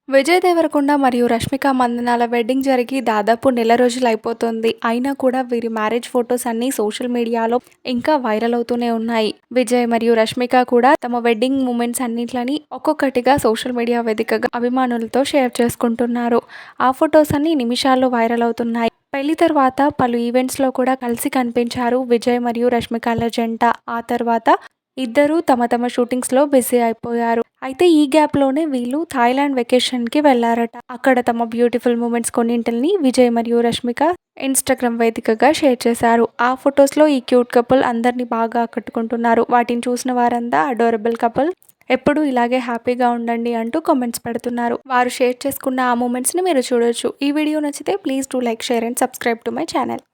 విజయ్ దేవరకొండ మరియు రష్మిక మందనాల వెడ్డింగ్ జరిగి దాదాపు నెల రోజులు అయిపోతుంది. అయినా కూడా వీరి మ్యారేజ్ ఫొటోస్ అన్నీ సోషల్ మీడియాలో ఇంకా వైరల్ అవుతూనే ఉన్నాయి. విజయ్ మరియు రష్మిక కూడా తమ వెడ్డింగ్ మూమెంట్స్ అన్నిట్లని ఒక్కొక్కటిగా సోషల్ మీడియా వేదికగా అభిమానులతో షేర్ చేసుకుంటున్నారు. ఆ ఫొటోస్ అన్ని నిమిషాల్లో వైరల్ అవుతున్నాయి. పెళ్లి తర్వాత పలు ఈవెంట్స్లో కూడా కలిసి కనిపించారు విజయ్ మరియు రష్మికల జంట. ఆ తర్వాత ఇద్దరూ తమ తమ షూటింగ్స్లో బిజీ అయిపోయారు. అయితే ఈ గ్యాప్లోనే వీళ్ళు థాయిలాండ్ వెకేషన్కి వెళ్లారట. అక్కడ తమ బ్యూటిఫుల్ మూమెంట్స్ కొన్నింటిని విజయ్ మరియు రష్మిక ఇన్స్టాగ్రామ్ వేదికగా షేర్ చేశారు. ఆ ఫొటోస్లో ఈ క్యూట్ కపుల్ అందరినీ బాగా ఆకట్టుకుంటున్నారు. వాటిని చూసిన వారంతా అడోరబుల్ కపుల్, ఎప్పుడూ ఇలాగే హ్యాపీగా ఉండండి అంటూ కామెంట్స్ పెడుతున్నారు. వారు షేర్ చేసుకున్న ఆ మూమెంట్స్ని మీరు చూడొచ్చు. ఈ వీడియో నచ్చితే please do like, share and subscribe to my channel.